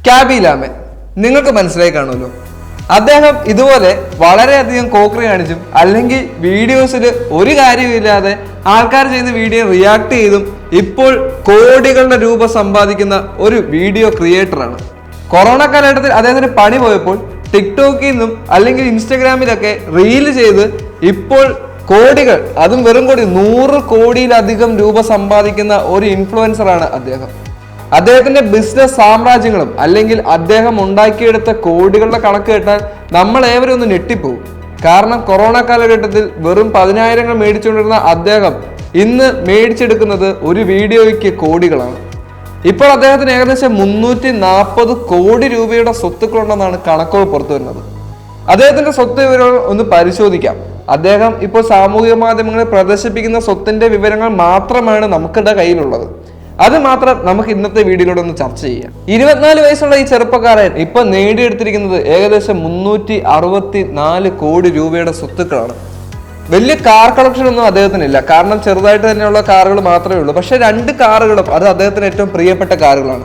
ക്യാബി Lamine നിങ്ങൾക്ക് മനസ്സിലായി കാണുമല്ലോ. അദ്ദേഹം ഇതുപോലെ വളരെയധികം കോക്രി കാണിച്ചും അല്ലെങ്കിൽ വീഡിയോസിൽ ഒരു കാര്യമില്ലാതെ ആൾക്കാർ ചെയ്യുന്ന വീഡിയോ റിയാക്ട് ചെയ്തും ഇപ്പോൾ കോടികളുടെ രൂപ സമ്പാദിക്കുന്ന ഒരു വീഡിയോ ക്രിയേറ്ററാണ്. കൊറോണ കാലഘട്ടത്തിൽ അദ്ദേഹത്തിന് പണി പോയപ്പോൾ ടിക്ടോക്കിൽ നിന്നും അല്ലെങ്കിൽ ഇൻസ്റ്റഗ്രാമിലൊക്കെ റീല് ചെയ്ത് ഇപ്പോൾ കോടികൾ, അതും വെറും കോടി, 100 കോടിയിലധികം രൂപ സമ്പാദിക്കുന്ന ഒരു ഇൻഫ്ലുവൻസറാണ് അദ്ദേഹം. അദ്ദേഹത്തിന്റെ ബിസിനസ് സാമ്രാജ്യങ്ങളും അല്ലെങ്കിൽ അദ്ദേഹം ഉണ്ടാക്കിയെടുത്ത കോടികളുടെ കണക്ക് കേട്ടാൽ നമ്മൾ ഏവരും ഒന്ന് ഞെട്ടിപ്പോകും. കാരണം കൊറോണ കാലഘട്ടത്തിൽ വെറും 10,000 മേടിച്ചുകൊണ്ടിരുന്ന അദ്ദേഹം ഇന്ന് മേടിച്ചെടുക്കുന്നത് ഒരു വീഡിയോയ്ക്ക് കോടികളാണ്. ഇപ്പോൾ അദ്ദേഹത്തിന് ഏകദേശം 340 കോടി രൂപയുടെ സ്വത്തുക്കളുണ്ടെന്നാണ് കണക്കുകൾ പുറത്തു വരുന്നത്. അദ്ദേഹത്തിന്റെ സ്വത്ത് വിവരങ്ങൾ ഒന്ന് പരിശോധിക്കാം. അദ്ദേഹം ഇപ്പോൾ സാമൂഹിക മാധ്യമങ്ങളിൽ പ്രദർശിപ്പിക്കുന്ന സ്വത്തിന്റെ വിവരങ്ങൾ മാത്രമാണ് നമുക്കിടെ കയ്യിലുള്ളത്. അത് മാത്രം നമുക്ക് ഇന്നത്തെ വീഡിയോയിലൂടെ ഒന്ന് ചർച്ച ചെയ്യാം. 24 വയസ്സുള്ള ഈ ചെറുപ്പക്കാരൻ ഇപ്പൊ നേടിയെടുത്തിരിക്കുന്നത് ഏകദേശം 364 കോടി രൂപയുടെ സ്വത്തുക്കളാണ്. വലിയ കാർ കളക്ഷൻ ഒന്നും അദ്ദേഹത്തിനില്ല, കാരണം ചെറുതായിട്ട് തന്നെയുള്ള കാറുകൾ മാത്രമേ ഉള്ളൂ. പക്ഷെ 2 കാറുകളും അത് അദ്ദേഹത്തിന് ഏറ്റവും പ്രിയപ്പെട്ട കാറുകളാണ്.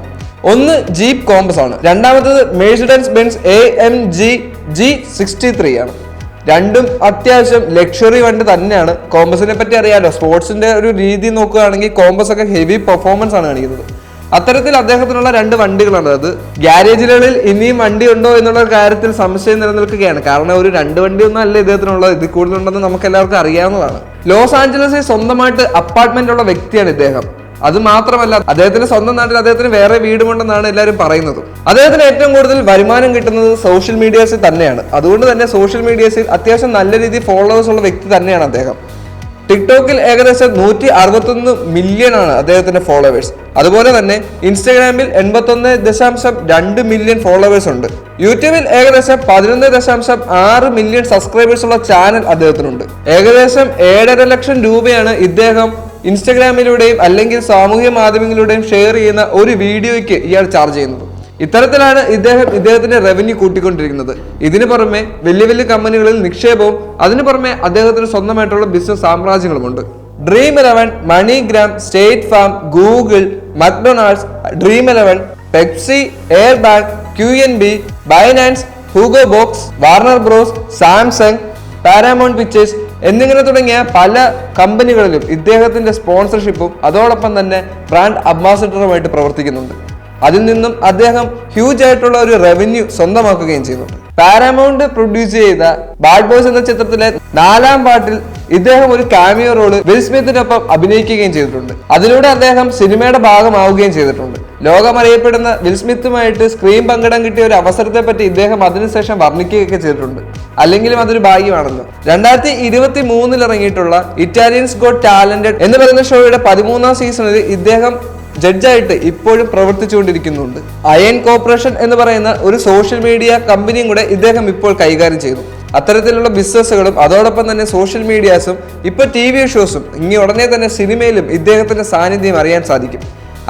ഒന്ന് ജീപ്പ് കോമ്പസ് ആണ്, രണ്ടാമത്തേത് മെഴ്സിഡൻസ് ബെൻസ് AMG G63 ആണ്. രണ്ടും അത്യാവശ്യം ലക്ഷറി വണ്ടി തന്നെയാണ്. കോമ്പസിനെ പറ്റി അറിയാലോ, സ്പോർട്സിന്റെ ഒരു രീതി നോക്കുകയാണെങ്കിൽ കോമ്പസ് ഒക്കെ ഹെവി പെർഫോമൻസ് ആണ് കാണിക്കുന്നത്. അത്തരത്തിൽ അദ്ദേഹത്തിനുള്ള 2 വണ്ടികളാണ്. അത് ഗ്യാരേജുകളിൽ ഇനിയും വണ്ടി ഉണ്ടോ എന്നുള്ള കാര്യത്തിൽ സംശയം നിലനിൽക്കുകയാണ്. കാരണം ഒരു 2 വണ്ടിയൊന്നും അല്ല ഇദ്ദേഹത്തിനുള്ളത്, ഇത് കൂടുതലുണ്ടെന്ന് നമുക്ക് എല്ലാവർക്കും അറിയാവുന്നതാണ്. ലോസ് ആഞ്ചലസിൽ സ്വന്തമായിട്ട് അപ്പാർട്ട്മെന്റ് ഉള്ള വ്യക്തിയാണ് ഇദ്ദേഹം. അത് മാത്രമല്ല, അദ്ദേഹത്തിന്റെ സ്വന്തം നാട്ടിൽ അദ്ദേഹത്തിന് വേറെ വീടുമുണ്ടെന്നാണ് എല്ലാവരും പറയുന്നത്. അദ്ദേഹത്തിന് ഏറ്റവും കൂടുതൽ വരുമാനം കിട്ടുന്നത് സോഷ്യൽ മീഡിയസിൽ തന്നെയാണ്. അതുകൊണ്ട് തന്നെ സോഷ്യൽ മീഡിയസിൽ അത്യാവശ്യം നല്ല രീതിയിൽ ഫോളോവേഴ്സ് ഉള്ള വ്യക്തി തന്നെയാണ് അദ്ദേഹം. ടിക്ടോക്കിൽ ഏകദേശം 161 മില്യൺ ആണ് അദ്ദേഹത്തിന്റെ ഫോളോവേഴ്സ്. അതുപോലെ തന്നെ ഇൻസ്റ്റഗ്രാമിൽ 81.2 മില്യൺ ഫോളോവേഴ്സ് ഉണ്ട്. യൂട്യൂബിൽ ഏകദേശം 11.6 മില്യൺ സബ്സ്ക്രൈബേഴ്സ് ഉള്ള ചാനൽ അദ്ദേഹത്തിനുണ്ട്. ഏകദേശം 7.5 ലക്ഷം രൂപയാണ് ഇദ്ദേഹം ഇൻസ്റ്റഗ്രാമിലൂടെയും അല്ലെങ്കിൽ സാമൂഹ്യ മാധ്യമങ്ങളിലൂടെയും ഷെയർ ചെയ്യുന്ന ഒരു വീഡിയോയ്ക്ക് ഇയാൾ ചാർജ് ചെയ്യുന്നത്. ഇത്തരത്തിലാണ് ഇദ്ദേഹത്തിന്റെ റവന്യൂ കൂട്ടിക്കൊണ്ടിരിക്കുന്നത്. ഇതിനു പുറമെ വലിയ വലിയ കമ്പനികളിൽ നിക്ഷേപവും, അതിനു പുറമെ അദ്ദേഹത്തിന് സ്വന്തമായിട്ടുള്ള ബിസിനസ് സാമ്രാജ്യങ്ങളുമുണ്ട്. Dream11, MoneyGram, State Farm, Google, McDonald's, Dream11, Pepsi, Air Bank, QNB, Binance, Hugo Boss, Warner Bros, Samsung, Paramount Pictures എന്നിങ്ങനെ തുടങ്ങിയ പല കമ്പനികളിലും ഇദ്ദേഹത്തിന്റെ സ്പോൺസർഷിപ്പും അതോടൊപ്പം തന്നെ ബ്രാൻഡ് അംബാസിഡറുമായിട്ട് പ്രവർത്തിക്കുന്നുണ്ട്. അതിൽ നിന്നും അദ്ദേഹം ഹ്യൂജ് ആയിട്ടുള്ള ഒരു റവന്യൂ സ്വന്തമാക്കുകയും ചെയ്യുന്നുണ്ട്. പാരാമൗണ്ട് പ്രൊഡ്യൂസ് ചെയ്ത ബാഡ് ബോയ്സ് എന്ന ചിത്രത്തിലെ 4ാം പാർട്ടിൽ ഇദ്ദേഹം ഒരു കാമിയോ റോള് വിൽ സ്മിത്തിനൊപ്പം അഭിനയിക്കുകയും ചെയ്തിട്ടുണ്ട്. അതിലൂടെ അദ്ദേഹം സിനിമയുടെ ഭാഗമാവുകയും ചെയ്തിട്ടുണ്ട്. ലോകമറിയപ്പെടുന്ന വിൽ സ്മിത്തുമായിട്ട് സ്ക്രീൻ പങ്കിടാൻ കിട്ടിയ ഒരു അവസരത്തെ പറ്റി ഇദ്ദേഹം അതിനുശേഷം വർണ്ണിക്കുകയൊക്കെ ചെയ്തിട്ടുണ്ട്. അല്ലെങ്കിലും അതൊരു ഭാഗ്യമാണല്ലോ. 2023 ഇറങ്ങിയിട്ടുള്ള ഇറ്റാലിയൻസ് ഗോട്ട് ടാലന്റഡ് എന്ന് പറയുന്ന ഷോയുടെ 13ാം സീസണിൽ ഇദ്ദേഹം ജഡ്ജായിട്ട് ഇപ്പോഴും പ്രവർത്തിച്ചുകൊണ്ടിരിക്കുന്നുണ്ട്. അയൺ കോർപ്പറേഷൻ എന്ന് പറയുന്ന ഒരു സോഷ്യൽ മീഡിയ കമ്പനിയും കൂടെ ഇദ്ദേഹം ഇപ്പോൾ കൈകാര്യം ചെയ്തു. അത്തരത്തിലുള്ള ബിസിനസ്സുകളും അതോടൊപ്പം തന്നെ സോഷ്യൽ മീഡിയാസും ഇപ്പൊ TV ഷോസും ഇനി ഉടനെ തന്നെ സിനിമയിലും ഇദ്ദേഹത്തിന്റെ സാന്നിധ്യം അറിയാൻ സാധിക്കും.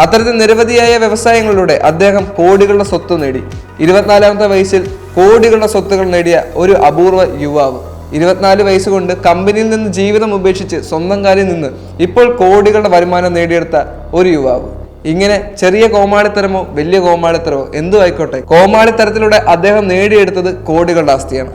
അത്തരത്തിൽ നിരവധിയായ വ്യവസായങ്ങളിലൂടെ അദ്ദേഹം കോടികളുടെ സ്വത്ത് നേടി. 24ാമത്തെ വയസ്സിൽ കോടികളുടെ സ്വത്തുകൾ നേടിയ ഒരു അപൂർവ യുവാവ്. 24 വയസ്സുകൊണ്ട് കമ്പനിയിൽ നിന്ന് ജീവിതം ഉപേക്ഷിച്ച് സ്വന്തം കാലിൽ നിന്ന് ഇപ്പോൾ കോടികളുടെ വരുമാനം നേടിയെടുത്ത ഒരു യുവാവ്. ഇങ്ങനെ ചെറിയ കോമാളിത്തരമോ വലിയ കോമാളിത്തരമോ എന്തു ആയിക്കോട്ടെ, കോമാളിത്തരത്തിലൂടെ അദ്ദേഹം നേടിയെടുത്തത് കോടികളുടെ ആസ്തിയാണ്.